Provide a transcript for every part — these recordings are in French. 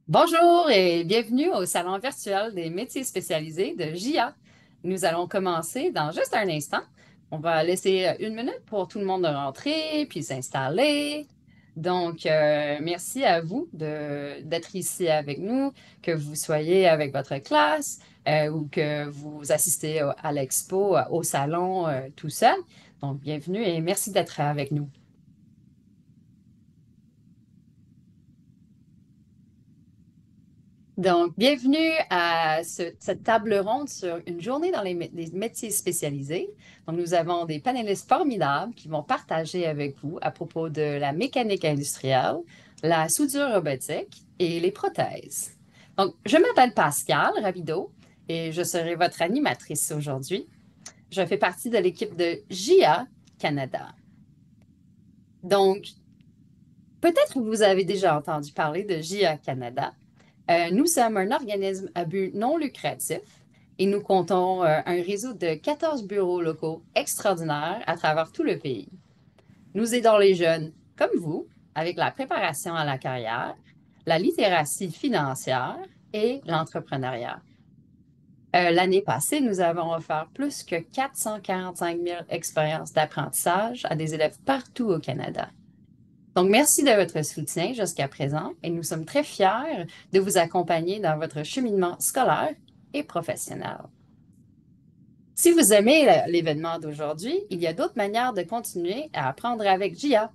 Bonjour et bienvenue au Salon virtuel des métiers spécialisés de JA. Nous allons commencer dans juste un instant. On va laisser une minute pour tout le monde de rentrer puis s'installer. Merci à vous d'être ici avec nous, que vous soyez avec votre classe ou que vous assistez à l'expo, au salon tout seul. Donc, bienvenue et merci d'être avec nous. Donc, bienvenue à cette table ronde sur une journée dans les métiers spécialisés. Donc, nous avons des panélistes formidables qui vont partager avec vous à propos de la mécanique industrielle, la soudure robotique et les prothèses. Donc, je m'appelle Pascal Rabideau et je serai votre animatrice aujourd'hui. Je fais partie de l'équipe de JA Canada. Donc, peut-être vous avez déjà entendu parler de JA Canada. Nous sommes un organisme à but non lucratif et nous comptons un réseau de 14 bureaux locaux extraordinaires à travers tout le pays. Nous aidons les jeunes comme vous avec la préparation à la carrière, la littératie financière et l'entrepreneuriat. L'année passée, nous avons offert plus que 445 000 expériences d'apprentissage à des élèves partout au Canada. Donc, merci de votre soutien jusqu'à présent et nous sommes très fiers de vous accompagner dans votre cheminement scolaire et professionnel. Si vous aimez l'événement d'aujourd'hui, il y a d'autres manières de continuer à apprendre avec JIA.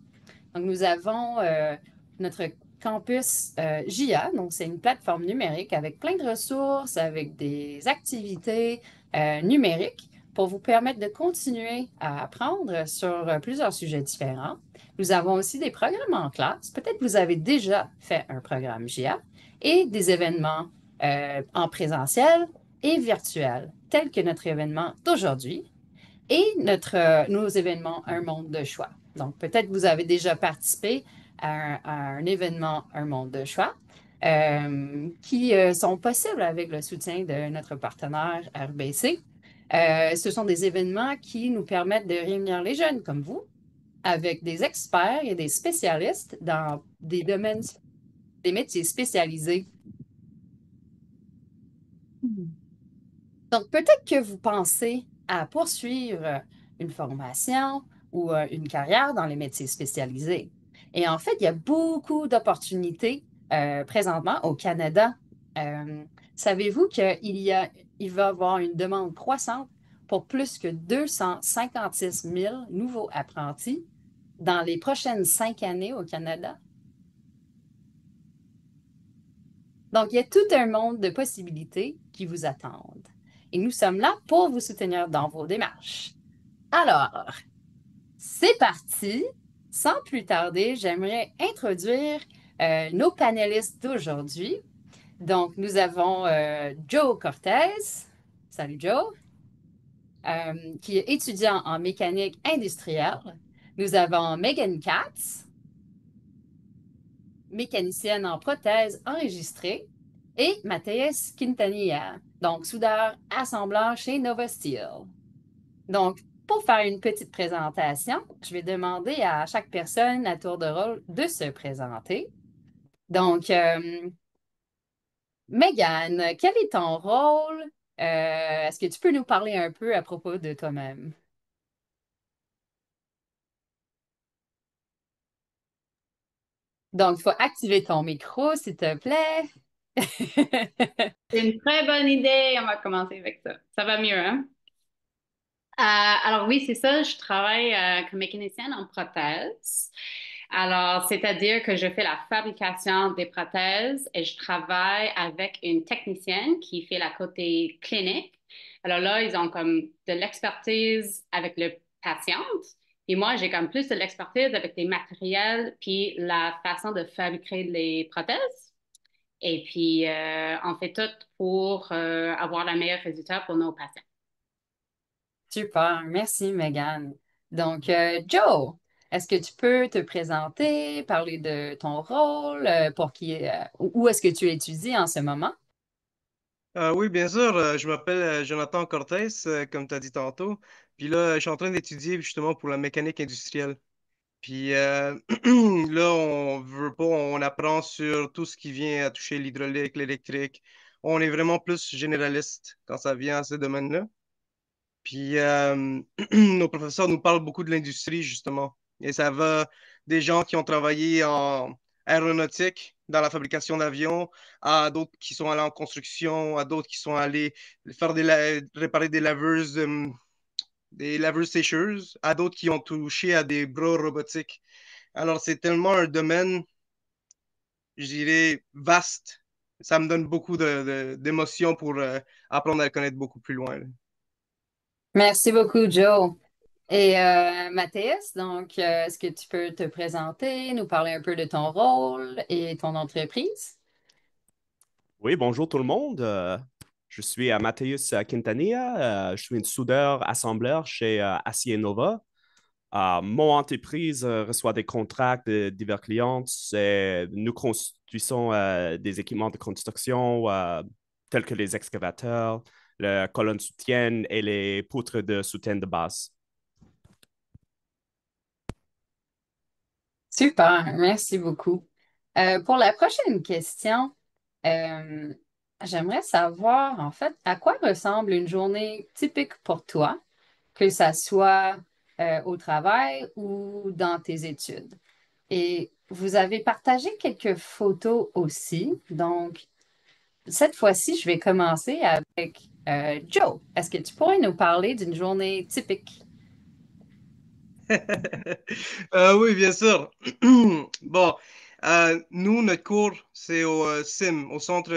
Donc, nous avons notre campus JIA, donc c'est une plateforme numérique avec plein de ressources, avec des activités numériques pour vous permettre de continuer à apprendre sur plusieurs sujets différents. Nous avons aussi des programmes en classe. Peut-être que vous avez déjà fait un programme JIA et des événements en présentiel et virtuel, tels que notre événement d'aujourd'hui et nos événements Un monde de choix. Donc, peut-être que vous avez déjà participé à un événement Un monde de choix qui sont possibles avec le soutien de notre partenaire RBC. Ce sont des événements qui nous permettent de réunir les jeunes comme vous avec des experts et des spécialistes dans des domaines, des métiers spécialisés. Donc, peut-être que vous pensez à poursuivre une formation ou une carrière dans les métiers spécialisés. Et en fait, il y a beaucoup d'opportunités présentement au Canada. Euh, Savez-vous il va y avoir une demande croissante pour plus que 256 000 nouveaux apprentis dans les prochaines 5 années au Canada? Donc, il y a tout un monde de possibilités qui vous attendent. Et nous sommes là pour vous soutenir dans vos démarches. Alors, c'est parti. Sans plus tarder, j'aimerais introduire nos panélistes d'aujourd'hui. Donc, nous avons Joe Cortez. Salut Joe. Qui est étudiant en mécanique industrielle. Nous avons Megan Katz, mécanicienne en prothèse enregistrée, et Mathias Quintanilla, donc soudeur assembleur chez Nova Steel. Donc, pour faire une petite présentation, je vais demander à chaque personne à tour de rôle de se présenter. Donc, Megan, quel est ton rôle? Est-ce que tu peux nous parler un peu à propos de toi-même? Donc, il faut activer ton micro, s'il te plaît. C'est une très bonne idée. On va commencer avec ça. Ça va mieux, hein? Alors oui, c'est ça. Je travaille comme mécanicienne en prothèse. Alors, c'est-à-dire que je fais la fabrication des prothèses et je travaille avec une technicienne qui fait la côté clinique. Alors là, ils ont comme de l'expertise avec le patient. Et moi, j'ai comme plus de l'expertise avec les matériels puis la façon de fabriquer les prothèses. Et puis, on fait tout pour avoir le meilleur résultat pour nos patients. Super, merci Megan. Donc, Joe, est-ce que tu peux te présenter, parler de ton rôle, où est-ce que tu étudies en ce moment? Oui, bien sûr. Je m'appelle Jonathan Cortés, comme tu as dit tantôt. Puis là, je suis en train d'étudier justement pour la mécanique industrielle. Puis là, on veut pas, on apprend sur tout ce qui vient à toucher l'hydraulique, l'électrique. On est vraiment plus généraliste quand ça vient à ce domaine-là. Puis nos professeurs nous parlent beaucoup de l'industrie, justement. Et ça va des gens qui ont travaillé en aéronautique, dans la fabrication d'avions, à d'autres qui sont allés en construction, à d'autres qui sont allés faire réparer des laveuses sécheuses, à d'autres qui ont touché à des bras robotiques. Alors, c'est tellement un domaine, je dirais, vaste. Ça me donne beaucoup d'émotions pour apprendre à le connaître beaucoup plus loin, là. Merci beaucoup, Joe. Et Mathias, donc, est-ce que tu peux te présenter, nous parler un peu de ton rôle et ton entreprise? Oui, bonjour tout le monde. Je suis Mathias Quintanilla. Je suis un soudeur-assembleur chez Acier Nova. Mon entreprise reçoit des contrats de divers clients. Nous construisons des équipements de construction tels que les excavateurs, les colonnes soutiennes et les poutres de soutien de base. Super, merci beaucoup. Pour la prochaine question, euh, j'aimerais savoir en fait à quoi ressemble une journée typique pour toi, que ça soit au travail ou dans tes études. Et vous avez partagé quelques photos aussi. Donc, cette fois-ci, je vais commencer avec Joe. Est-ce que tu pourrais nous parler d'une journée typique? Oui, bien sûr. Bon, nous, notre cours, c'est au CIM, au Centre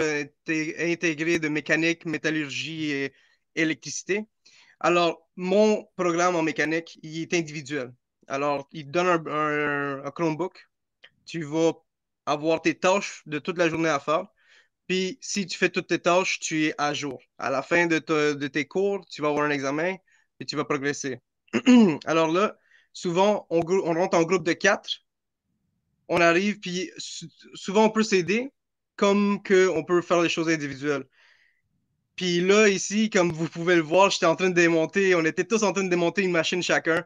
intégré de mécanique, métallurgie et électricité. Alors, mon programme en mécanique, il est individuel. Alors, il te donne un Chromebook. Tu vas avoir tes tâches de toute la journée à faire. Puis, si tu fais toutes tes tâches, tu es à jour. À la fin de tes cours, tu vas avoir un examen et tu vas progresser. Alors là, souvent, on rentre en groupe de quatre. On arrive, puis souvent, on peut s'aider comme qu'on peut faire les choses individuelles. Puis là, ici, comme vous pouvez le voir, j'étais en train de démonter, on était tous en train de démonter une machine chacun.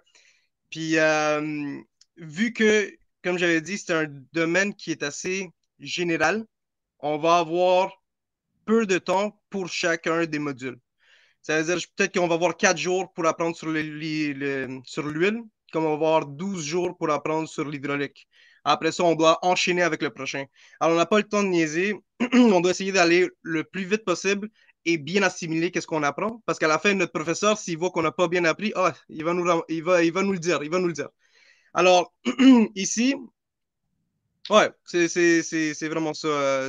Puis vu que, comme j'avais dit, c'est un domaine qui est assez général, on va avoir peu de temps pour chacun des modules. Ça veut dire peut-être qu'on va avoir 4 jours pour apprendre sur sur l'huile, comme on va avoir 12 jours pour apprendre sur l'hydraulique. Après ça, on doit enchaîner avec le prochain. Alors, on n'a pas le temps de niaiser. On doit essayer d'aller le plus vite possible et bien assimiler qu'est-ce qu'on apprend. Parce qu'à la fin, notre professeur, s'il voit qu'on n'a pas bien appris, ah, il va nous le dire, il va nous le dire. Alors, ici, ouais, c'est vraiment ça.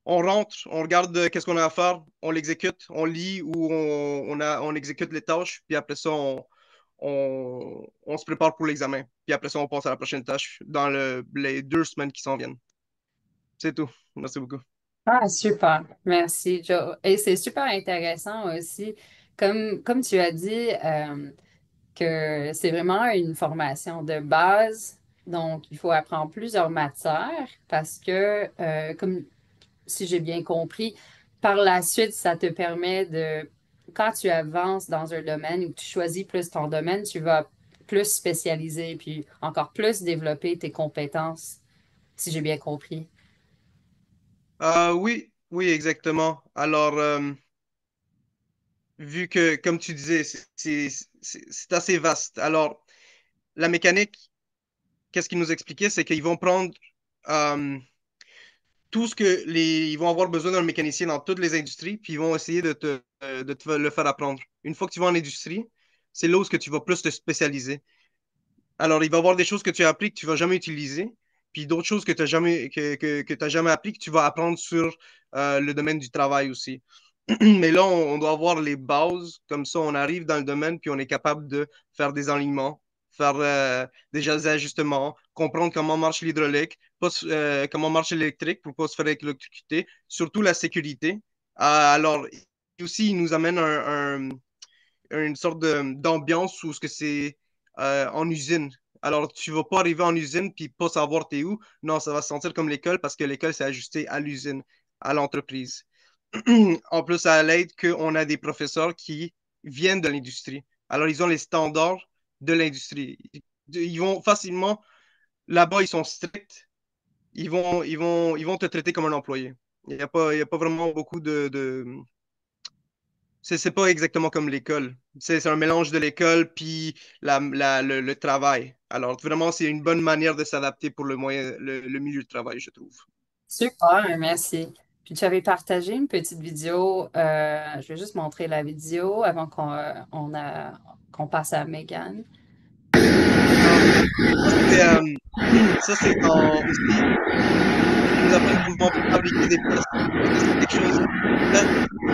On rentre, on regarde qu'est-ce qu'on a à faire, on l'exécute, on lit ou on exécute les tâches, puis après ça, on se prépare pour l'examen. Puis après ça, on passe à la prochaine tâche dans les 2 semaines qui s'en viennent. C'est tout. Merci beaucoup. Ah, super. Merci, Joe. Et c'est super intéressant aussi. Comme tu as dit, que c'est vraiment une formation de base. Donc, il faut apprendre plusieurs matières parce que, comme si j'ai bien compris, par la suite, ça te permet de, quand tu avances dans un domaine ou que tu choisis plus ton domaine, tu vas plus spécialiser puis encore plus développer tes compétences, si j'ai bien compris. Oui, oui, exactement. Alors, vu que, comme tu disais, c'est assez vaste. Alors, la mécanique, qu'est-ce qu'ils nous expliquaient, c'est qu'ils vont prendre euh, tout ce que ils vont avoir besoin d'un mécanicien dans toutes les industries, puis ils vont essayer de te le faire apprendre. Une fois que tu vas en industrie, c'est là où ce que tu vas plus te spécialiser. Alors, il va y avoir des choses que tu as appris que tu vas jamais utiliser, puis d'autres choses que tu n'as jamais, que t'as jamais appris que tu vas apprendre sur le domaine du travail aussi. Mais là, on doit avoir les bases, comme ça, on arrive dans le domaine, puis on est capable de faire des alignements, faire des ajustements, comprendre comment marche l'hydraulique, comment marche l'électrique pour ne pas se faire électrocuter, surtout la sécurité. Alors, aussi, il nous amène une sorte d'ambiance où ce que c'est en usine. Alors, tu vas pas arriver en usine puis pas savoir t'es où. Non, ça va se sentir comme l'école parce que l'école, c'est ajusté à l'usine, à l'entreprise. En plus, à l'aide qu'on a des professeurs qui viennent de l'industrie. Alors, ils ont les standards de l'industrie. Ils vont facilement, là-bas, ils sont stricts. Ils vont te traiter comme un employé. Il y a pas vraiment beaucoup de... C'est pas exactement comme l'école. C'est un mélange de l'école puis le travail. Alors, vraiment, c'est une bonne manière de s'adapter pour le milieu de travail, je trouve. Super, merci. Puis tu avais partagé une petite vidéo. Je vais juste montrer la vidéo avant qu'on passe à Megan. Ça, c'est aussi, ils nous apprennent comment fabriquer des pièces. Parce que c'est quelque chose, là,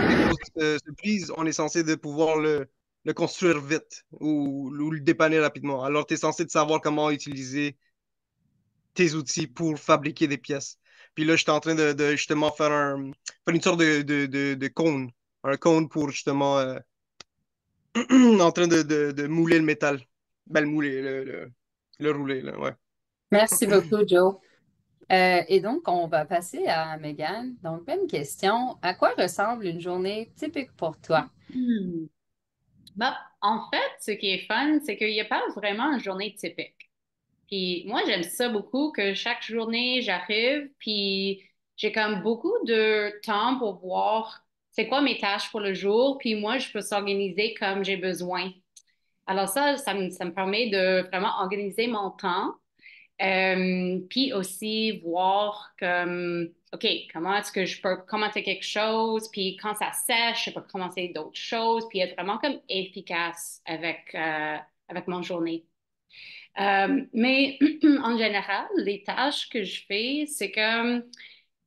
des grosses surprises, on est censé de pouvoir le construire vite ou le dépanner rapidement. Alors, tu es censé de savoir comment utiliser tes outils pour fabriquer des pièces. Puis là, j'étais en train de justement faire une sorte de cône. Un cône pour justement en train de mouler le métal. Ben, le mouler, le rouler, là, ouais. Merci beaucoup, Joe. Et donc, on va passer à Megan. Donc, même question. À quoi ressemble une journée typique pour toi? Hmm. Bah, en fait, ce qui est fun, c'est qu'il n'y a pas vraiment une journée typique. Puis moi, j'aime ça beaucoup que chaque journée, j'arrive, puis j'ai comme beaucoup de temps pour voir c'est quoi mes tâches pour le jour, puis moi, je peux s'organiser comme j'ai besoin. Alors ça me permet de vraiment organiser mon temps. Puis aussi voir comme, OK, comment est-ce que je peux commencer quelque chose, puis quand ça sèche, je peux commencer d'autres choses, puis être vraiment comme efficace avec mon journée. Mais en général, les tâches que je fais, c'est comme,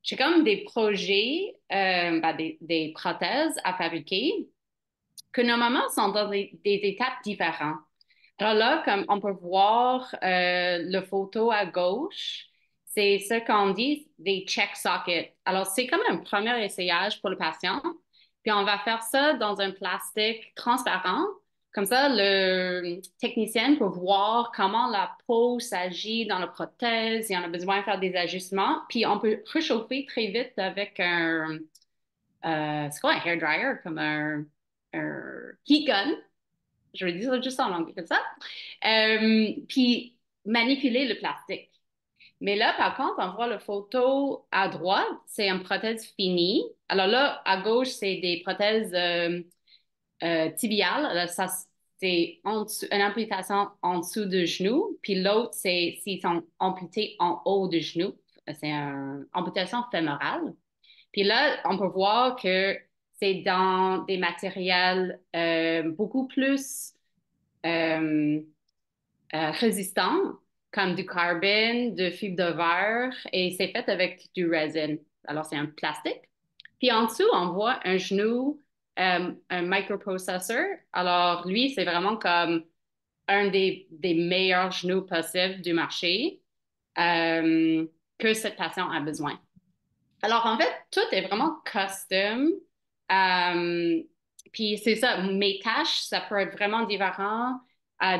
j'ai comme des projets, des prothèses à fabriquer que normalement sont dans des étapes différentes. Alors là, comme on peut voir le photo à gauche, c'est ce qu'on dit des check sockets. Alors, c'est comme un premier essayage pour le patient. Puis on va faire ça dans un plastique transparent. Comme ça, le technicien peut voir comment la peau s'agit dans la prothèse et on a besoin de faire des ajustements. Puis on peut réchauffer très vite avec c'est quoi un hair dryer, comme un heat gun. Je vais dire ça juste en anglais comme ça. Puis manipuler le plastique. Mais là, par contre, on voit la photo à droite, c'est une prothèse finie. Alors là, à gauche, c'est des prothèses tibiales. Là, ça, c'est une amputation en dessous du genou. Puis l'autre, c'est s'ils sont amputés en haut du genou. C'est une amputation fémorale. Puis là, on peut voir que c'est dans des matériels beaucoup plus euh, résistants, comme du carbone, de fibre de verre, et c'est fait avec du resin. Alors, c'est un plastique. Puis en dessous, on voit un genou, un microprocessor. Alors, lui, c'est vraiment comme un des meilleurs genoux possibles du marché que cette patient a besoin. Alors, en fait, tout est vraiment custom. Euh, Puis c'est ça, mes tâches, ça peut être vraiment différent,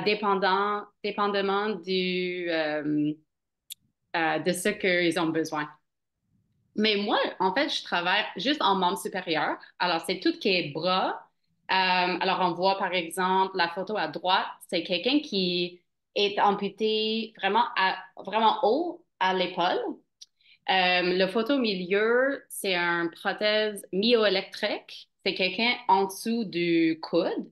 dépendamment de ce qu'ils ont besoin. Mais moi, en fait, je travaille juste en membre supérieur. Alors, c'est tout qui est bras. Alors, on voit par exemple la photo à droite, c'est quelqu'un qui est amputé vraiment haut à l'épaule. Le photo au milieu, c'est une prothèse myoélectrique. C'est quelqu'un en dessous du coude.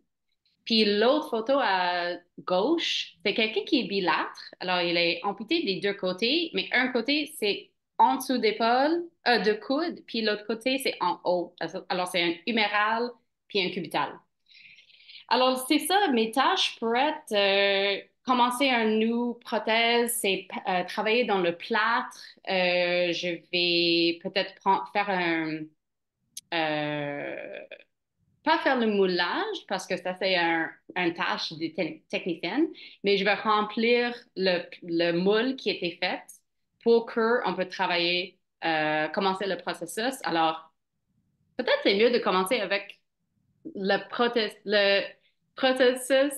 Puis l'autre photo à gauche, c'est quelqu'un qui est bilâtre. Alors, il est amputé des deux côtés, mais un côté, c'est en dessous d'épaule, de coude, puis l'autre côté, c'est en haut. Alors, c'est un huméral puis un cubital. Alors, c'est ça, mes tâches pourraient être commencer un nouveau prothèse, c'est travailler dans le plâtre. Je vais peut-être faire euh, pas faire le moulage parce que ça, c'est un tâche des techniciennes, mais je vais remplir le moule qui a été fait pour qu'on peut travailler, commencer le processus. Alors, peut-être c'est mieux de commencer avec le processus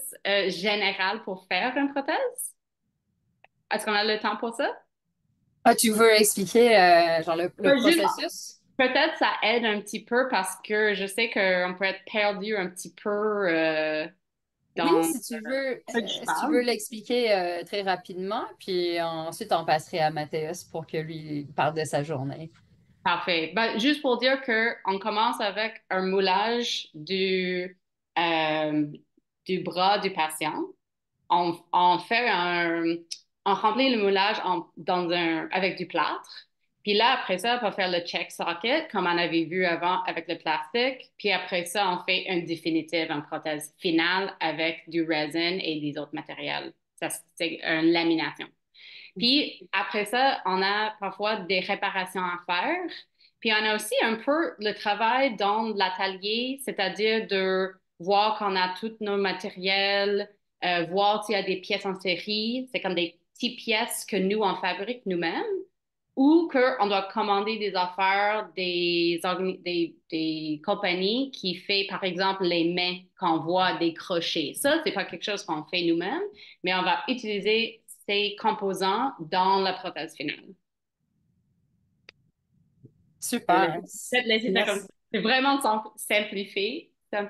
général pour faire une prothèse. Est-ce qu'on a le temps pour ça? Ah, tu veux expliquer genre le Juste, processus? peut-être ça aide un petit peu parce que je sais qu'on peut être perdu un petit peu Oui, dans ce que je si tu parle. veux l'expliquer très rapidement, puis ensuite on passerait à Mathéus pour que lui parle de sa journée. Parfait. Ben, juste pour dire que on commence avec un moulage du bras du patient. On fait on remplit le moulage avec du plâtre. Puis là, après ça, on va faire le check socket, comme on avait vu avant avec le plastique. Puis après ça, on fait une définitive, une prothèse finale avec du resin et des autres matériels. Ça, c'est une lamination. Puis après ça, on a parfois des réparations à faire. Puis on a aussi un peu le travail dans l'atelier, c'est-à-dire de voir qu'on a tous nos matériels, voir s'il y a des pièces en série. C'est comme des petites pièces que nous, on fabrique nous-mêmes ou qu'on doit commander des affaires des compagnies qui fait, par exemple, les mains qu'on voit des crochets. Ça, c'est pas quelque chose qu'on fait nous-mêmes, mais on va utiliser ces composants dans la prothèse finale. Je vais Super. peut-être laisser ça comme ça. Merci. C'est vraiment simplifié, une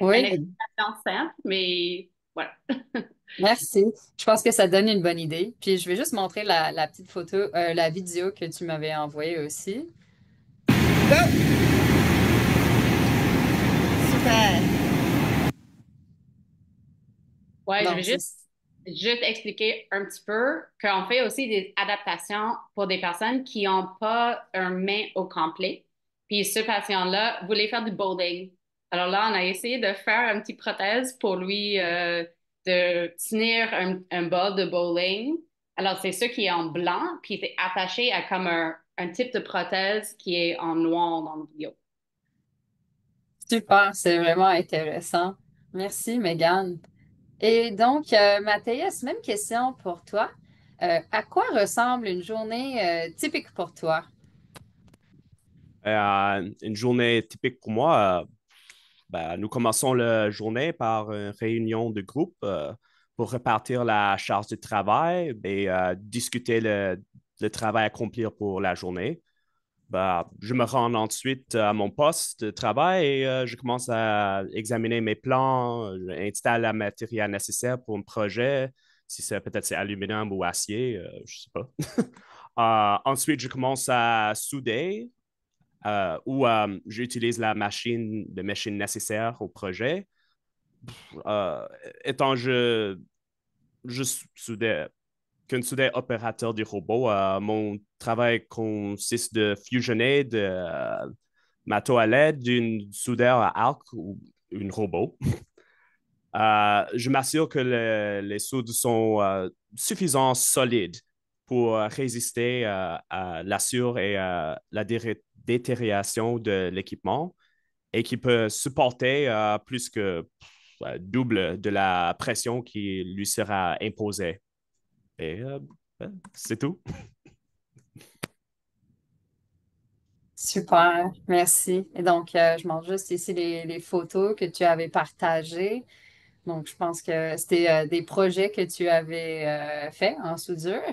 Oui, explication simple, mais voilà. merci. Je pense que ça donne une bonne idée. Puis je vais juste montrer la petite photo, la vidéo que tu m'avais envoyée aussi. Super. Ouais, je vais Donc, juste expliquer un petit peu qu'on fait aussi des adaptations pour des personnes qui n'ont pas un main au complet. Puis ce patient-là voulait faire du bowling. Alors là, on a essayé de faire une petite prothèse pour lui de tenir un ball de bowling. Alors c'est ce qui est en blanc, puis c'est attaché à comme un type de prothèse qui est en noir dans le vidéo. super, c'est vraiment intéressant. Merci, Megan. Et donc, Mathias, même question pour toi. À quoi ressemble une journée typique pour toi? Une journée typique pour moi, nous commençons la journée par une réunion de groupe pour répartir la charge de travail et discuter le travail à accomplir pour la journée. Je me rends ensuite à mon poste de travail et je commence à examiner mes plans, installe le matériel nécessaire pour un projet, si c'est peut-être c'est aluminium ou acier, je ne sais pas. Ensuite, je commence à souder ou j'utilise les machines nécessaires au projet. Euh, Étant je soudais qu'un soudeur opérateur du robot, mon travail consiste de fusionner ma toilette d'une soudeur à arc ou une robot. Je m'assure que les soudes sont suffisamment solides pour résister à l'assure et à la détérioration de l'équipement et qui peut supporter plus que double de la pression qui lui sera imposée. Et c'est tout. Super, merci. Et donc, je montre juste ici les photos que tu avais partagées. Donc, je pense que c'était des projets que tu avais faits en soudure.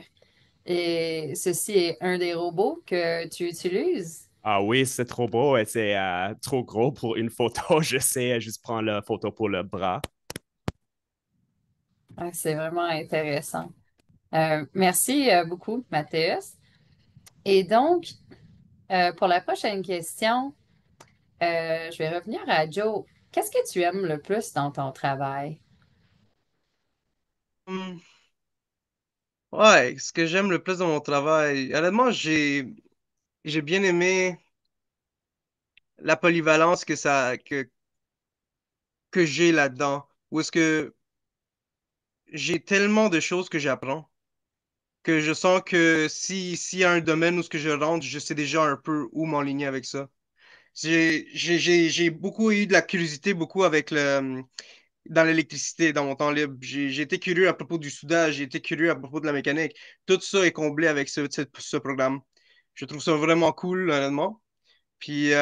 Et ceci est un des robots que tu utilises. Ah oui, c'est trop beau et c'est trop gros pour une photo. Je sais, juste prendre la photo pour le bras. Ah, c'est vraiment intéressant. Merci beaucoup, Mathias. Et donc, pour la prochaine question, je vais revenir à Joe. Qu'est-ce que tu aimes le plus dans ton travail? Hum, Ouais, ce que j'aime le plus dans mon travail, honnêtement, j'ai bien aimé la polyvalence que j'ai là-dedans. Où est-ce que j'ai tellement de choses que j'apprends que je sens que s'il y a un domaine où ce que je rentre, je sais déjà un peu où m'enligner avec ça. J'ai beaucoup eu de la curiosité, beaucoup avec dans l'électricité, dans mon temps libre. J'ai été curieux à propos du soudage, j'ai été curieux à propos de la mécanique. Tout ça est comblé avec ce programme. Je trouve ça vraiment cool, honnêtement. Puis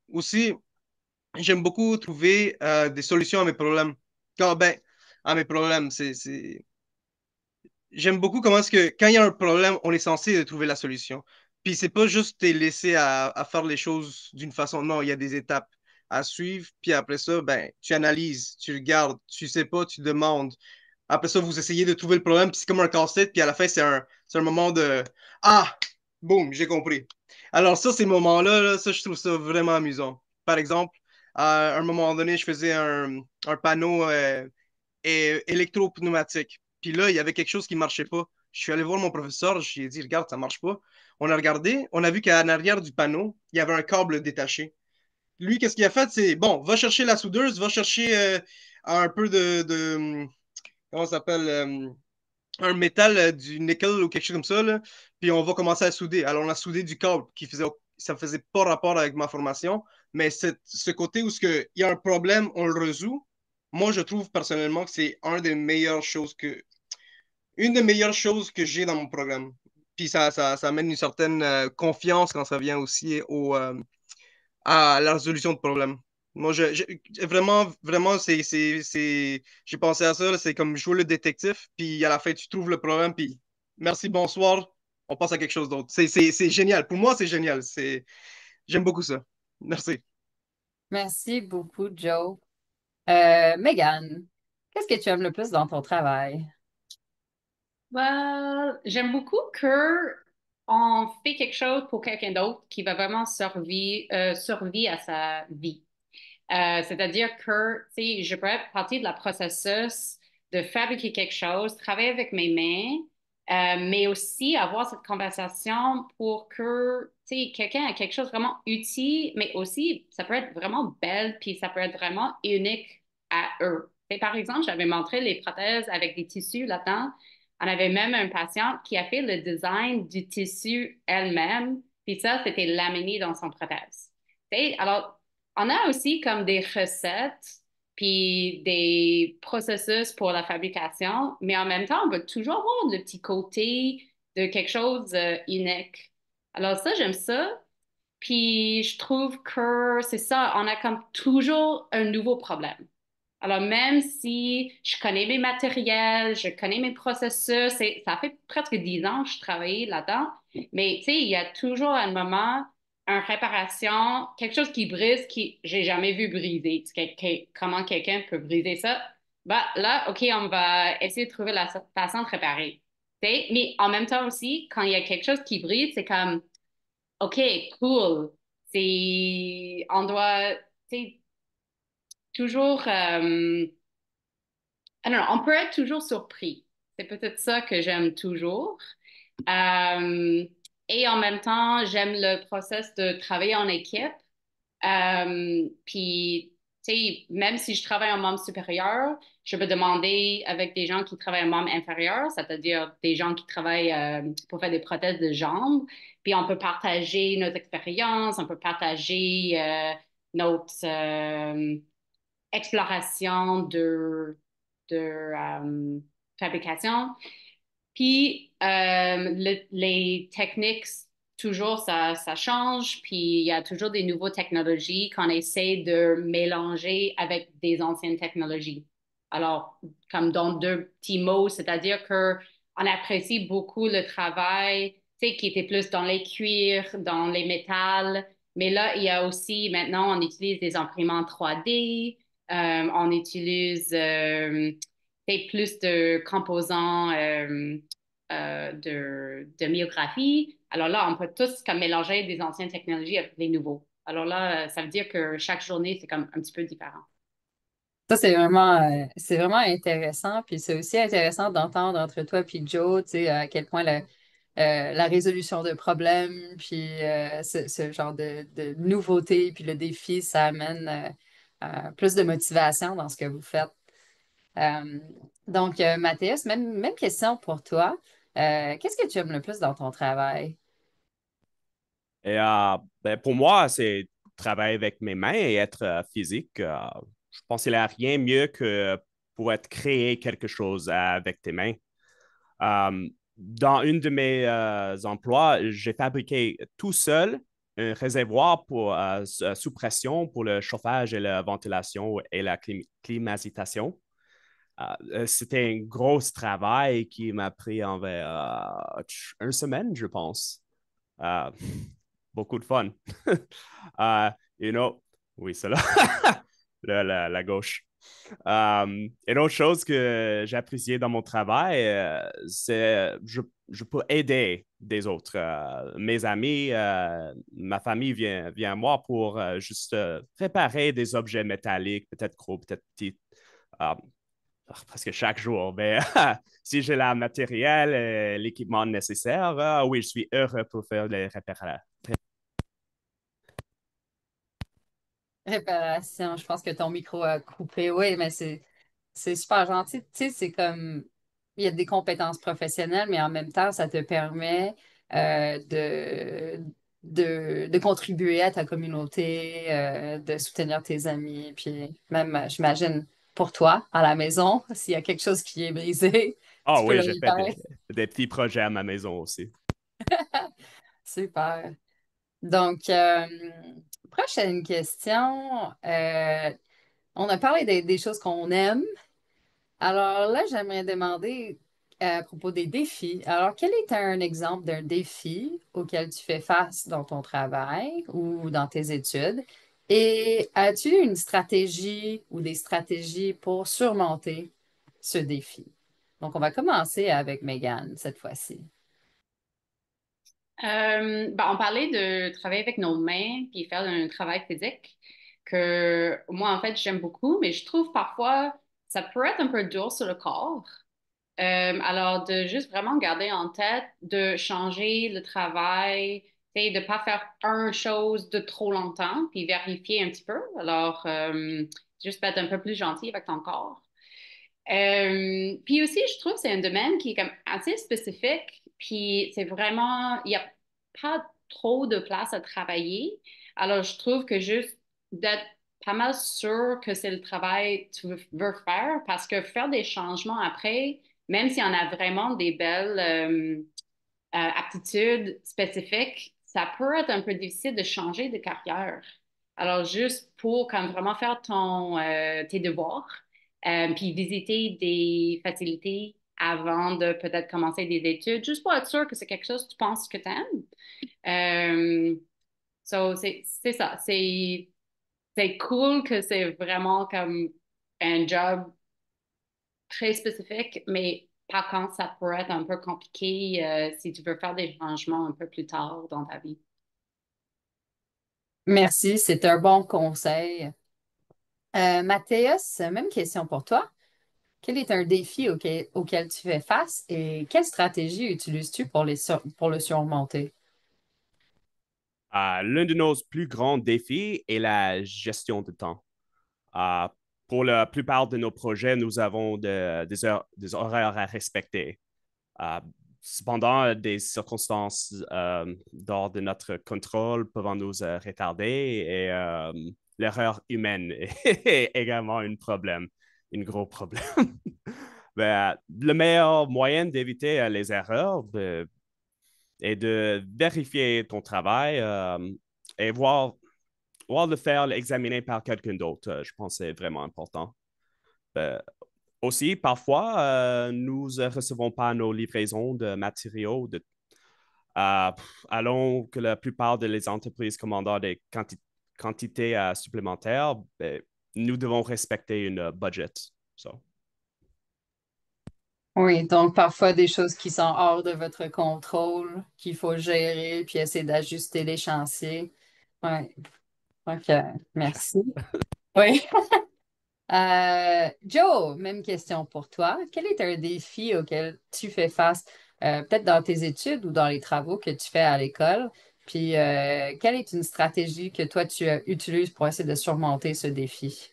aussi, j'aime beaucoup trouver des solutions à mes problèmes. À mes problèmes, j'aime beaucoup comment est-ce que quand il y a un problème, on est censé trouver la solution. Puis c'est pas juste te laisser à faire les choses d'une façon. Non, il y a des étapes. à suivre. Puis après ça, ben, tu analyses, tu regardes, tu sais pas, tu demandes. Après ça, vous essayez de trouver le problème, puis c'est comme un casse-tête, puis à la fin, c'est un moment de Ah, boum, j'ai compris. Alors, ça, ces moments-là, là, ça, je trouve ça vraiment amusant. Par exemple, à un moment donné, je faisais un panneau électro-pneumatique. Puis là, il y avait quelque chose qui ne marchait pas. Je suis allé voir mon professeur, je lui ai dit, regarde, ça ne marche pas. On a regardé, on a vu qu'en arrière du panneau, il y avait un câble détaché. Lui, qu'est-ce qu'il a fait? C'est, bon, va chercher la soudeuse, va chercher un peu comment ça s'appelle? Un métal, du nickel ou quelque chose comme ça, là, puis on va commencer à souder. Alors, on a soudé du câble ça faisait pas rapport avec ma formation, mais ce côté où il y a un problème, on le résout. Moi, je trouve personnellement que c'est une des meilleures choses que j'ai dans mon programme. Puis ça amène une certaine confiance quand ça vient aussi à la résolution de problèmes. Moi, vraiment, vraiment, j'ai pensé à ça, là, c'est comme jouer le détective, puis à la fin, tu trouves le problème, puis merci, bonsoir, on passe à quelque chose d'autre. C'est génial. Pour moi, c'est génial. J'aime beaucoup ça. Merci. Merci beaucoup, Joe. Megan, qu'est-ce que tu aimes le plus dans ton travail? Well, j'aime beaucoup que on fait quelque chose pour quelqu'un d'autre qui va vraiment survivre à sa vie. C'est-à-dire que, tu sais, je peux être partie de la processus de fabriquer quelque chose, travailler avec mes mains, mais aussi avoir cette conversation pour que, tu sais, quelqu'un a quelque chose vraiment utile, mais aussi, ça peut être vraiment belle, puis ça peut être vraiment unique à eux. Et par exemple, j'avais montré les prothèses avec des tissus là-dedans. On avait même un patient qui a fait le design du tissu elle-même, puis ça, c'était laminé dans son prothèse. Tu sais, alors, on a aussi comme des recettes puis des processus pour la fabrication, mais en même temps, on va toujours avoir le petit côté de quelque chose unique. Alors ça, j'aime ça. Puis je trouve que c'est ça, on a comme toujours un nouveau problème. Alors même si je connais mes matériels, je connais mes processus, ça fait presque 10 ans que je travaille là-dedans, mais tu sais, il y a toujours un moment, une réparation, quelque chose qui brise qui j'ai jamais vu briser. Tu sais, comment quelqu'un peut briser ça? Bah là, OK, on va essayer de trouver la façon de réparer. Tu sais, mais en même temps aussi, quand il y a quelque chose qui brise, c'est comme OK, cool. On doit, tu sais, toujours, non, non, on peut être toujours surpris. C'est peut-être ça que j'aime toujours. Euh, et en même temps, j'aime le process de travailler en équipe. Puis, tu sais, même si je travaille en membre supérieur, je peux demander avec des gens qui travaillent en membre inférieur, c'est-à-dire des gens qui travaillent pour faire des prothèses de jambes. Puis, on peut partager nos expériences, on peut partager notre exploration de fabrication. Puis les techniques, toujours, ça change. Puis il y a toujours des nouvelles technologies qu'on essaie de mélanger avec des anciennes technologies. Alors, comme dans deux petits mots, c'est-à-dire que on apprécie beaucoup le travail, tu sais, qui était plus dans les cuirs, dans les métals. Mais là, il y a aussi, maintenant, on utilise des imprimantes 3D, on utilise peut-être plus de composants de myographie. Alors là, on peut tous comme mélanger des anciennes technologies avec les nouveaux. Alors là, ça veut dire que chaque journée, c'est comme un petit peu différent. Ça, c'est vraiment intéressant. Puis c'est aussi intéressant d'entendre entre toi et Joe, tu sais, à quel point la résolution de problèmes, puis ce genre de nouveautés, puis le défi, ça amène plus de motivation dans ce que vous faites. Euh, donc, Mathias, même question pour toi. Qu'est-ce que tu aimes le plus dans ton travail? Et ben, pour moi, c'est travailler avec mes mains et être physique. Je pense qu'il n'y a rien mieux que pour être créer quelque chose avec tes mains. Dans une de mes emplois, j'ai fabriqué tout seul un réservoir pour sous pression pour le chauffage et la ventilation et la climatisation. C'était un gros travail qui m'a pris envers une semaine, je pense. Euh, Beaucoup de fun. Euh, you know, Oui, cela. La gauche. Une autre chose que j'ai apprécié dans mon travail, c'est je peux aider des autres. Mes amis, ma famille vient à moi pour juste réparer des objets métalliques, peut-être gros, peut-être petits, euh, presque chaque jour. Mais si j'ai le matériel et l'équipement nécessaire, oui, je suis heureux pour faire les réparations. Réparation, je pense que ton micro a coupé. Oui, mais c'est super gentil. Tu sais, c'est comme il y a des compétences professionnelles, mais en même temps, ça te permet de contribuer à ta communauté, de soutenir tes amis. Puis même, j'imagine, pour toi, à la maison, s'il y a quelque chose qui est brisé, Ah tu peux oui, le j'ai fait réparer. des petits projets à ma maison aussi. Super. Donc, prochaine question. On a parlé des choses qu'on aime. Alors là, j'aimerais demander à propos des défis. Alors, quel est un exemple d'un défi auquel tu fais face dans ton travail ou dans tes études? Et as-tu une stratégie ou des stratégies pour surmonter ce défi? Donc, on va commencer avec Megan cette fois-ci. On parlait de travailler avec nos mains puis faire un travail physique que moi, en fait, j'aime beaucoup, mais je trouve parfois ça peut être un peu dur sur le corps. Alors, de juste vraiment garder en tête de changer le travail, tu sais, de ne pas faire une chose de trop longtemps, puis vérifier un petit peu. Alors, juste être un peu plus gentil avec ton corps. Puis aussi, je trouve que c'est un domaine qui est comme assez spécifique, puis c'est vraiment, il n'y a pas trop de place à travailler. Alors, je trouve que juste d'être pas mal sûr que c'est le travail que tu veux faire, parce que faire des changements après, même s'il y en a vraiment des belles aptitudes spécifiques, ça peut être un peu difficile de changer de carrière. Alors, juste pour comme vraiment faire tes devoirs, puis visiter des facilités avant de peut-être commencer des études, juste pour être sûr que c'est quelque chose que tu penses que tu aimes. C'est ça. C'est cool que c'est vraiment comme un job très spécifique, mais par contre, ça pourrait être un peu compliqué si tu veux faire des changements un peu plus tard dans ta vie. Merci, c'est un bon conseil. Mathias, même question pour toi. Quel est un défi auquel tu fais face et quelle stratégie utilises-tu pour le surmonter? L'un de nos plus grands défis est la gestion du temps. Euh, pour la plupart de nos projets, nous avons des horaires à respecter. Euh, Cependant, des circonstances hors de notre contrôle peuvent nous retarder et l'erreur humaine est également un gros problème. Le meilleur moyen d'éviter les erreurs est de vérifier ton travail et voir le faire l'examiner par quelqu'un d'autre. Je pense que c'est vraiment important. Euh, Aussi, parfois, nous ne recevons pas nos livraisons de matériaux alors que la plupart des entreprises commandent des quantités supplémentaires. Nous devons respecter une budget. So. Oui, donc parfois des choses qui sont hors de votre contrôle, qu'il faut gérer, puis essayer d'ajuster les chantiers. Oui, donc merci. Oui. Joe, même question pour toi. Quel est un défi auquel tu fais face, peut-être dans tes études ou dans les travaux que tu fais à l'école? Puis, quelle est une stratégie que toi, utilises pour essayer de surmonter ce défi?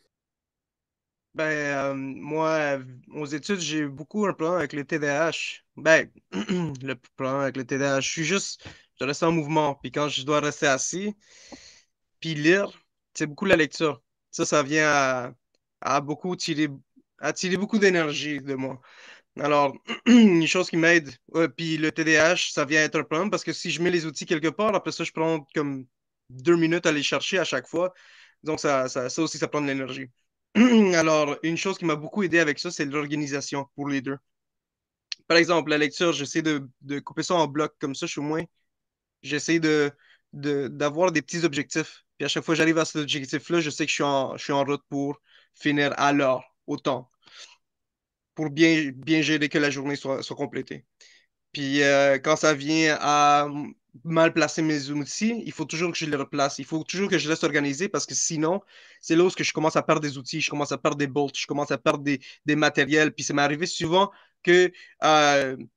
Moi, aux études, j'ai eu beaucoup un problème avec le TDAH. Le problème avec le TDAH, je reste en mouvement. Puis quand je dois rester assis, puis lire, c'est beaucoup la lecture. Ça vient à beaucoup à tirer beaucoup d'énergie de moi. Alors, une chose qui m'aide, puis le TDAH, ça vient être un problème parce que si je mets les outils quelque part, après ça, je prends comme 2 minutes à les chercher à chaque fois. Donc, ça aussi, ça prend de l'énergie. Alors, une chose qui m'a beaucoup aidé avec ça, c'est l'organisation pour les deux. Par exemple, la lecture, j'essaie de couper ça en blocs comme ça, je suis au moins. J'essaie d'avoir des petits objectifs. Puis à chaque fois que j'arrive à cet objectif-là, je sais que je suis en route pour finir à l'heure, au temps, pour bien gérer que la journée soit complétée. Puis quand ça vient à mal placer mes outils, il faut toujours que je les replace. Il faut toujours que je reste organisé parce que sinon, c'est là où je commence à perdre des outils, je commence à perdre des bolts, je commence à perdre des matériels. Puis ça m'est arrivé souvent que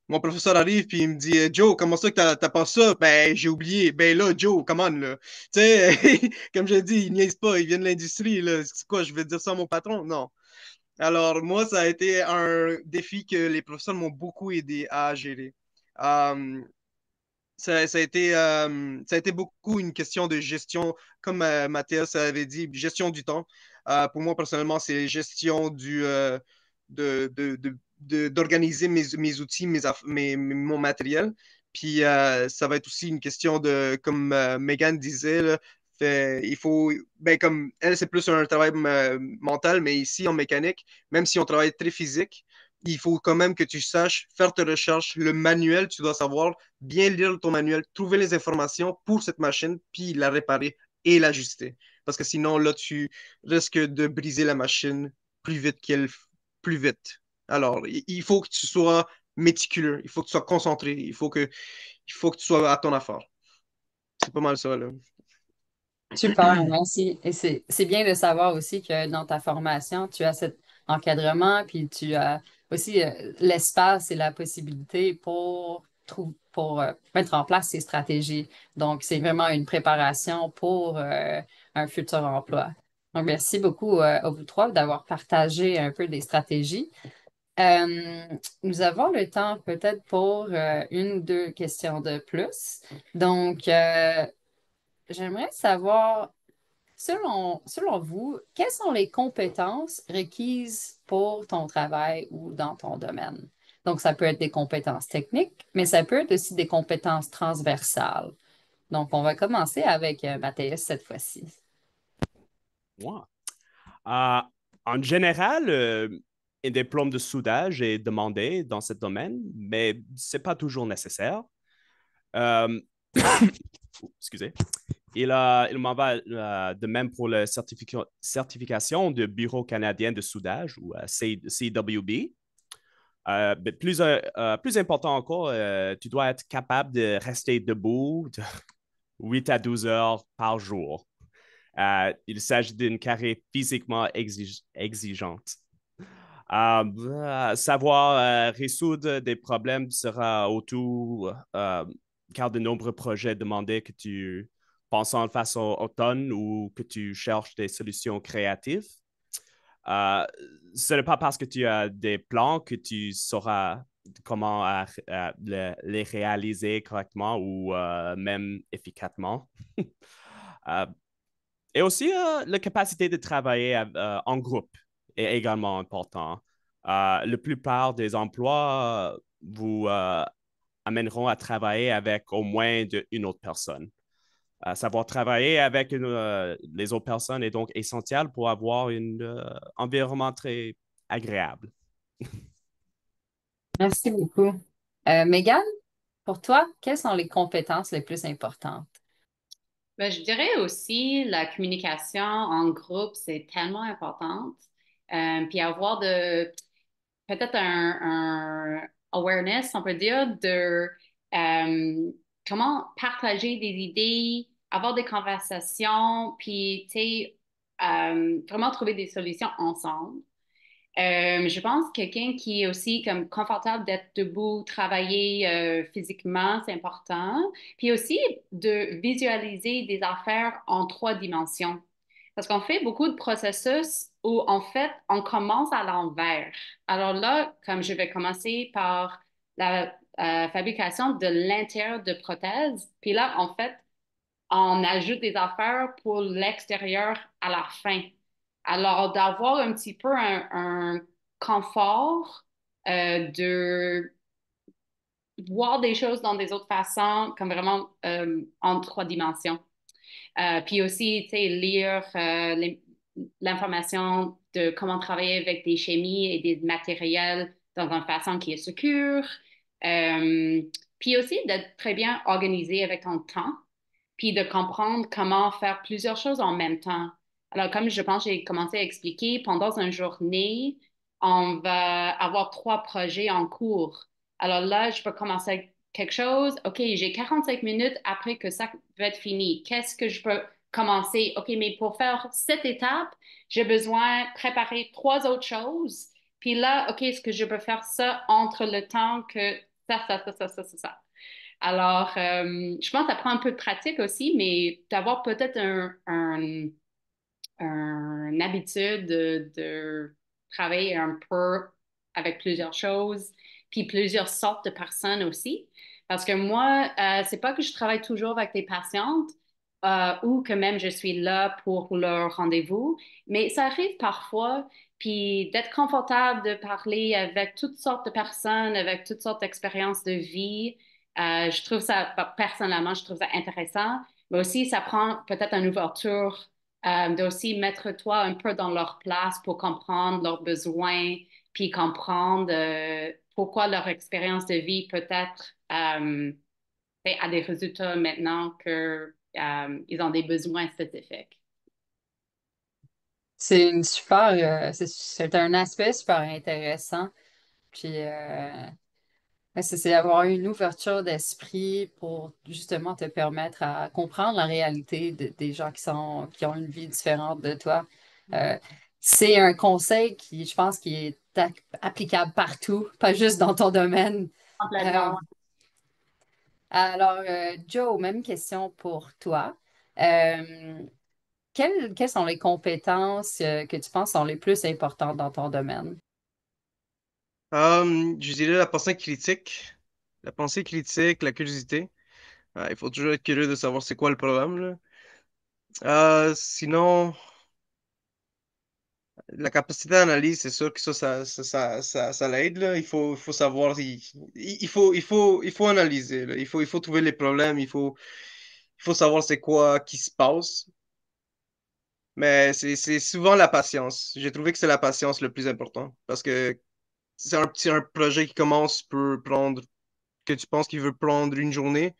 mon professeur arrive puis il me dit Joe, comment ça que t'as pas ça? Ben, j'ai oublié. Ben là, Joe, come on, là. Tu sais, comme je dis, il niaise pas, il vient de l'industrie, là. C'est quoi, je vais dire ça à mon patron? Non. Alors, moi, ça a été un défi que les professeurs m'ont beaucoup aidé à gérer. Euh, ça a été beaucoup une question de gestion, comme Mathias avait dit, gestion du temps. Pour moi, personnellement, c'est gestion d'organiser mes outils, mon matériel. Puis, ça va être aussi une question de, comme Megan disait, là, il faut, ben, comme elle, c'est plus un travail mental, mais ici, en mécanique, même si on travaille très physique, il faut quand même que tu saches faire tes recherches. Le manuel, tu dois savoir bien lire ton manuel, trouver les informations pour cette machine, puis la réparer et l'ajuster. Parce que sinon, là, tu risques de briser la machine plus vite qu'elle, plus vite. Alors, il faut que tu sois méticuleux, il faut que tu sois concentré, il faut que tu sois à ton affaire. C'est pas mal ça, là. Super, merci. Et c'est bien de savoir aussi que dans ta formation, tu as cet encadrement, puis tu as aussi l'espace et la possibilité pour mettre en place ces stratégies. Donc, c'est vraiment une préparation pour un futur emploi. Donc, merci beaucoup à vous trois d'avoir partagé un peu des stratégies. Euh, Nous avons le temps peut-être pour une ou deux questions de plus. Donc, j'aimerais savoir, selon vous, quelles sont les compétences requises pour ton travail ou dans ton domaine? Donc, ça peut être des compétences techniques, mais ça peut être aussi des compétences transversales. Donc, on va commencer avec Mathias cette fois-ci. Moi. Euh, En général, un diplôme de soudage est demandé dans ce domaine, mais ce n'est pas toujours nécessaire. Euh, Excusez. Il m'en va de même pour la certification du Bureau canadien de soudage ou CWB. Mais plus important encore, tu dois être capable de rester debout de 8 à 12 heures par jour. Il s'agit d'une carrière physiquement exigeante. Savoir résoudre des problèmes sera autour, car de nombreux projets demandaient que tu penses en façon autonome ou que tu cherches des solutions créatives. Euh, Ce n'est pas parce que tu as des plans que tu sauras comment les réaliser correctement ou même efficacement. Euh, et aussi, la capacité de travailler en groupe est également important. La plupart des emplois vous amèneront à travailler avec au moins une autre personne. Savoir travailler avec les autres personnes est donc essentiel pour avoir un environnement très agréable. Merci beaucoup. Megan, pour toi, quelles sont les compétences les plus importantes? Ben, je dirais aussi la communication en groupe, c'est tellement importante. Puis avoir peut-être un awareness, on peut dire, de comment partager des idées, avoir des conversations, puis, tu sais, vraiment trouver des solutions ensemble. Je pense que quelqu'un qui est aussi comme confortable d'être debout, travailler physiquement, c'est important. Puis aussi de visualiser des affaires en 3 dimensions. Parce qu'on fait beaucoup de processus où en fait on commence à l'envers. Alors là, comme je vais commencer par la fabrication de l'intérieur de prothèses, puis là en fait on ajoute des affaires pour l'extérieur à la fin. Alors, d'avoir un petit peu un confort de voir des choses dans des autres façons, comme vraiment en 3 dimensions. Puis aussi, tu sais, lire l'information de comment travailler avec des chimies et des matériels dans une façon qui est sécure. Euh, Puis aussi d'être très bien organisé avec ton temps. puis de comprendre comment faire plusieurs choses en même temps. Alors, comme je pense, j'ai commencé à expliquer, pendant une journée, on va avoir 3 projets en cours. Alors là, je peux commencer avec quelque chose. OK, j'ai 45 minutes après que ça va être fini. Qu'est-ce que je peux commencer? OK, mais pour faire cette étape, j'ai besoin de préparer 3 autres choses. Puis là, OK, est-ce que je peux faire ça entre le temps que ça? Alors, je pense que ça prend un peu de pratique aussi, mais d'avoir peut-être une habitude de travailler un peu avec plusieurs choses, puis plusieurs sortes de personnes aussi. Parce que moi, c'est pas que je travaille toujours avec des patientes ou que même je suis là pour leur rendez-vous, mais ça arrive parfois, puis d'être confortable de parler avec toutes sortes de personnes, avec toutes sortes d'expériences de vie. Je trouve ça, personnellement, je trouve ça intéressant, mais aussi ça prend peut-être une ouverture d'aussi mettre toi un peu dans leur place pour comprendre leurs besoins, puis comprendre pourquoi leur expérience de vie peut-être a des résultats maintenant que ils ont des besoins spécifiques. C'est une super, c'est un aspect super intéressant. Puis, ouais, c'est avoir une ouverture d'esprit pour justement te permettre à comprendre la réalité des gens qui ont une vie différente de toi. Euh, c'est un conseil qui, je pense, qui est applicable partout, pas juste dans ton domaine. Euh, Complètement. alors, Joe, même question pour toi. Euh, quelles sont les compétences que tu penses sont les plus importantes dans ton domaine? Je dirais la pensée critique. La pensée critique, la curiosité. Il faut toujours être curieux de savoir c'est quoi le problème, là. Sinon, la capacité d'analyse, c'est sûr que ça l'aide, là. Il faut savoir, il faut analyser, là. Il faut trouver les problèmes, il faut savoir c'est quoi qui se passe. Mais c'est souvent la patience. J'ai trouvé que c'est la patience le plus important. Parce que c'est un projet qui commence, peut prendre, que tu penses qu'il veut prendre une journée,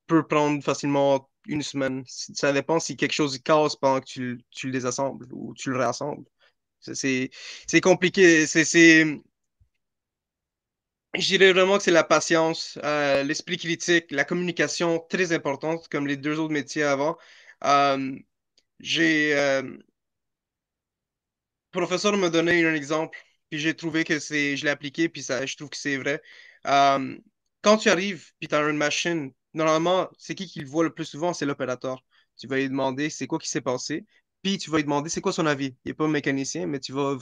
peut prendre facilement une semaine. Ça dépend si quelque chose casse pendant que tu le désassembles ou tu le réassembles. C'est c'est- c'est compliqué. Je dirais vraiment que c'est la patience, l'esprit critique, la communication très importante, comme les deux autres métiers avant. Euh, j'ai, professeur me donnait un exemple, puis j'ai trouvé que je l'ai appliqué, puis ça, je trouve que c'est vrai. Euh, Quand tu arrives, puis tu as une machine, normalement, c'est qui le voit le plus souvent? C'est l'opérateur. Tu vas lui demander c'est quoi qui s'est passé, puis tu vas lui demander c'est quoi son avis. Il n'est pas mécanicien, mais tu vas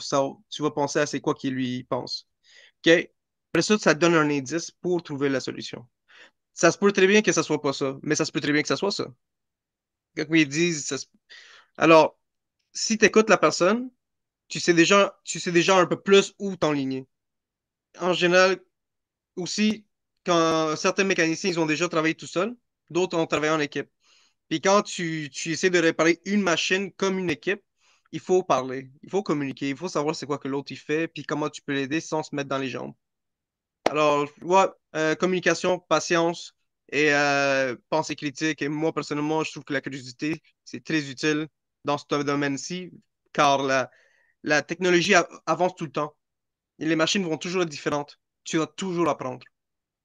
penser à c'est quoi qu'il lui pense. OK? Après ça, ça te donne un indice pour trouver la solution. Ça se peut très bien que ça soit pas ça, mais ça se peut très bien que ça soit ça. Quand ils disent, alors, si tu écoutes la personne, tu sais déjà un peu plus où t'enligner. En général, aussi, quand certains mécaniciens, ils ont déjà travaillé tout seuls, d'autres ont travaillé en équipe. Puis quand tu essaies de réparer une machine comme une équipe, il faut parler, il faut communiquer, il faut savoir c'est quoi que l'autre il fait, puis comment tu peux l'aider sans se mettre dans les jambes. Alors, ouais, communication, patience et pensée critique. Et moi, personnellement, je trouve que la curiosité, c'est très utile dans ce domaine-ci, car la technologie avance tout le temps. Et les machines vont toujours être différentes. Tu vas toujours apprendre.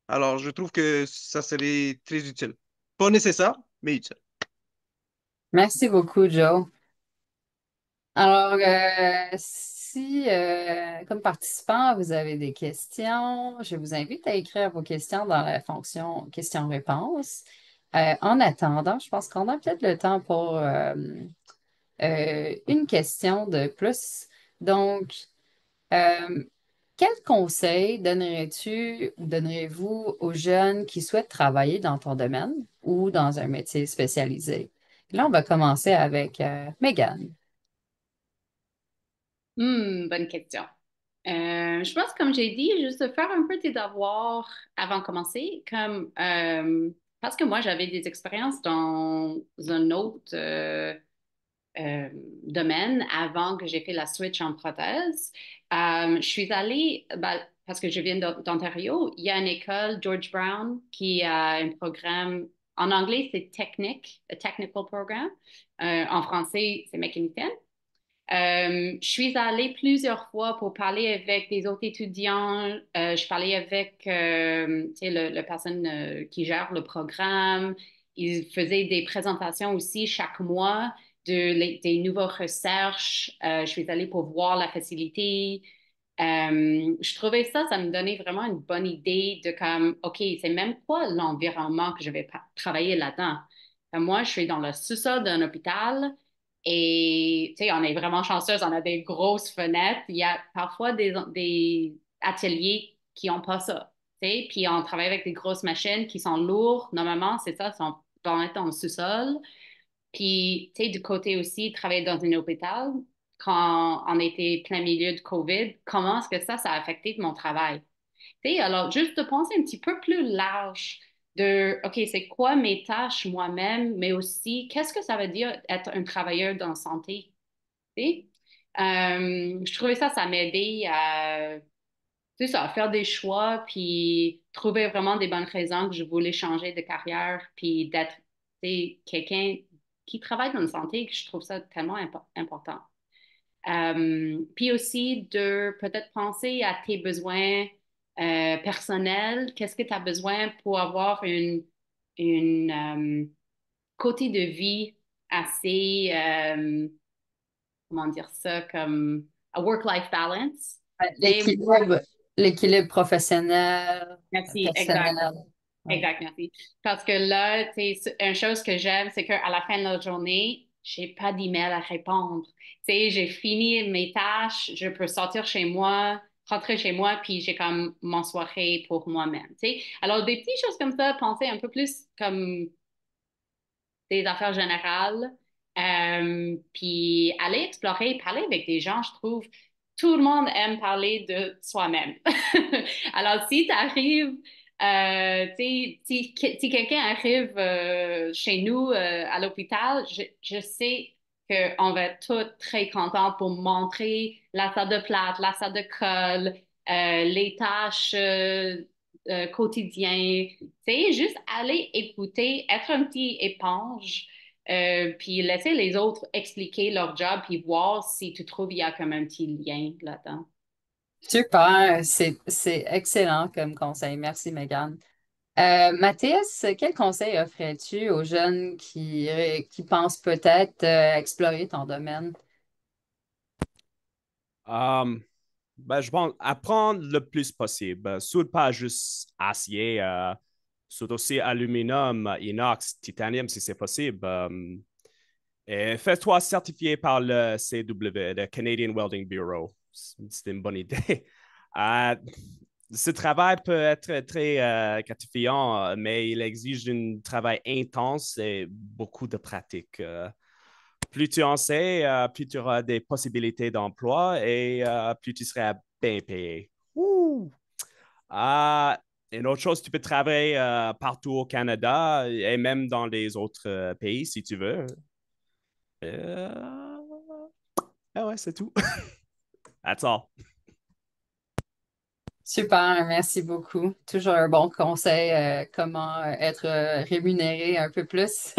Alors, je trouve que ça serait très utile. Pas nécessaire, mais utile. Merci beaucoup, Joe. Alors, si, comme participant, vous avez des questions, je vous invite à écrire vos questions dans la fonction questions-réponses. En attendant, je pense qu'on a peut-être le temps pour une question de plus. Donc, euh, quel conseil donnerais-tu ou donnerez-vous aux jeunes qui souhaitent travailler dans ton domaine ou dans un métier spécialisé? Là, on va commencer avec Megan. Bonne question. Je pense, comme j'ai dit, juste de faire un peu tes devoirs avant de commencer, parce que moi, j'avais des expériences dans un autre euh, domaine avant que j'ai fait la switch en prothèse. Je suis allée, parce que je viens d'Ontario, il y a une école, George Brown, qui a un programme En anglais, c'est technique, a technical program. En français, c'est mécanicienne. Je suis allée plusieurs fois pour parler avec des autres étudiants. Je parlais avec tu sais, le personne qui gère le programme. Ils faisaient des présentations aussi chaque mois des nouvelles recherches. Je suis allée pour voir la facilité. Je trouvais ça, ça me donnait vraiment une bonne idée de comme, OK, c'est même quoi l'environnement que je vais travailler là-dedans. Moi, je suis dans le sous-sol d'un hôpital. Et, tu sais, on est vraiment chanceuse, on a des grosses fenêtres. Il y a parfois des ateliers qui n'ont pas ça, tu sais. Puis on travaille avec des grosses machines qui sont lourdes. Normalement, c'est ça, sont dans le sous-sol. Puis, tu sais, du côté aussi, travailler dans un hôpital, quand on était plein milieu de COVID, comment est-ce que ça a affecté mon travail? Tu sais, alors, juste de penser un petit peu plus large de, OK, c'est quoi mes tâches moi-même, mais aussi, qu'est-ce que ça veut dire être un travailleur dans la santé? Tu sais? Je trouvais ça m'aidait à, tu sais, ça, à faire des choix, puis trouver vraiment des bonnes raisons que je voulais changer de carrière, puis d'être, tu sais, quelqu'un qui travaille dans la santé, que je trouve ça tellement important. Puis aussi de peut-être penser à tes besoins personnels. Qu'est-ce que tu as besoin pour avoir une côté de vie assez, comment dire ça, comme a work-life balance. Et L'équilibre professionnel, merci, exact. personnel. Ouais. Exact, merci. Parce que là, tu sais, une chose que j'aime, c'est qu'à la fin de la journée, j'ai pas d'email à répondre. Tu sais, j'ai fini mes tâches, je peux sortir chez moi, rentrer chez moi, puis j'ai comme mon soirée pour moi-même. Tu sais, alors des petites choses comme ça, penser un peu plus comme des affaires générales, puis aller explorer, parler avec des gens, je trouve. Tout le monde aime parler de soi-même. Alors, si tu arrives, si quelqu'un arrive chez nous à l'hôpital, je sais qu'on va être tous très contents pour montrer la salle de plate, la salle de colle, les tâches quotidiennes. Tu sais, juste aller écouter, être un petit éponge, puis laisser les autres expliquer leur job, puis voir si tu trouves qu'il y a comme un petit lien là-dedans. Super, c'est excellent comme conseil. Merci, Megan. Mathias, quel conseil offrais-tu aux jeunes qui pensent peut-être explorer ton domaine? Um, je pense apprendre le plus possible. Surtout pas juste acier, surtout aussi aluminium, inox, titanium si c'est possible. Et fais-toi certifier par le CW, le Canadian Welding Bureau. C'est une bonne idée. Euh, Ce travail peut être très gratifiant, mais il exige un travail intense et beaucoup de pratique. Plus tu en sais, plus tu auras des possibilités d'emploi et plus tu seras bien payé. Ouh! Une autre chose, tu peux travailler partout au Canada et même dans les autres pays si tu veux. Euh, Ah ouais, c'est tout. That's all. Super, merci beaucoup. Toujours un bon conseil, comment être rémunéré un peu plus.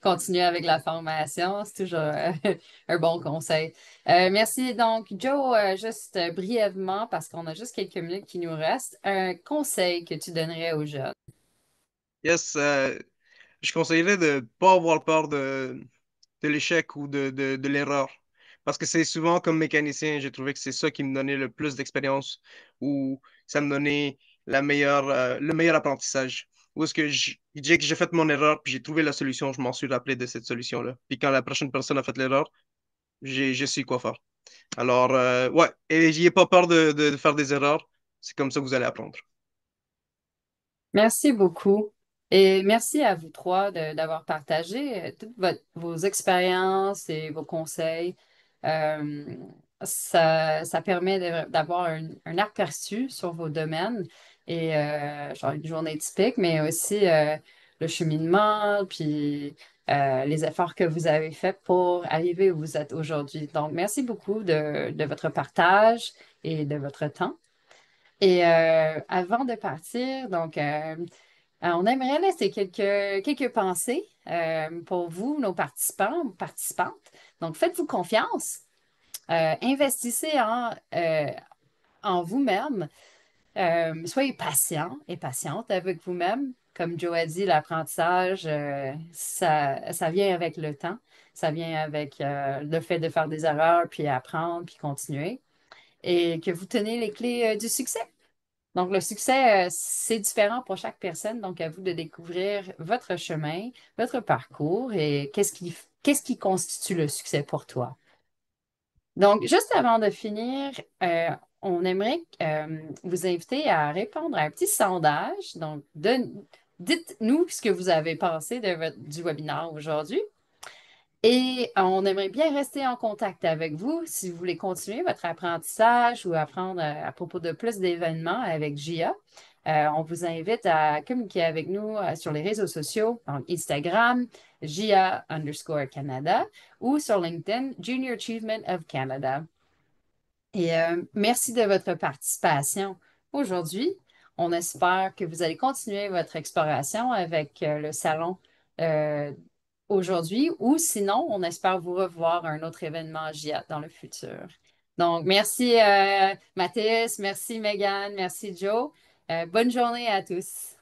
Continuer avec la formation, c'est toujours un bon conseil. Merci donc, Joe, juste brièvement, parce qu'on a juste quelques minutes qui nous restent, un conseil que tu donnerais aux jeunes. Yes, je conseillerais de ne pas avoir peur de l'échec ou de l'erreur. Parce que c'est souvent comme mécanicien, j'ai trouvé que c'est ça qui me donnait le plus d'expérience ou ça me donnait le meilleur apprentissage. Où est-ce que dès que j'ai fait mon erreur puis j'ai trouvé la solution, je m'en suis rappelé de cette solution-là. Puis quand la prochaine personne a fait l'erreur, je sais quoi faire. Alors, ouais, et n'ayez pas peur de faire des erreurs. C'est comme ça que vous allez apprendre. Merci beaucoup. Et merci à vous trois d'avoir partagé toutes vos expériences et vos conseils. Euh, ça permet d'avoir un aperçu sur vos domaines et genre une journée typique, mais aussi le cheminement, puis les efforts que vous avez faits pour arriver où vous êtes aujourd'hui. Donc, merci beaucoup de votre partage et de votre temps. Et avant de partir, donc, On aimerait laisser quelques pensées pour vous, nos participants, participantes. Donc, faites-vous confiance. Investissez en vous-même. Soyez patient et patiente avec vous-même. Comme Joe a dit, l'apprentissage, ça vient avec le temps. Ça vient avec le fait de faire des erreurs, puis apprendre, puis continuer. Et que vous tenez les clés du succès. Donc, le succès, c'est différent pour chaque personne. Donc, à vous de découvrir votre chemin, votre parcours et qu'est-ce qui constitue le succès pour toi. Donc, juste avant de finir, on aimerait vous inviter à répondre à un petit sondage. Donc, dites-nous ce que vous avez pensé du webinaire aujourd'hui. Et on aimerait bien rester en contact avec vous si vous voulez continuer votre apprentissage ou apprendre à propos de plus d'événements avec JIA. On vous invite à communiquer avec nous sur les réseaux sociaux, donc Instagram, JIA_Canada ou sur LinkedIn, Junior Achievement of Canada. Et merci de votre participation aujourd'hui. On espère que vous allez continuer votre exploration avec le salon euh, aujourd'hui ou sinon, on espère vous revoir à un autre événement GIAT dans le futur. Donc, merci Mathias, merci Megan, merci Joe. Bonne journée à tous.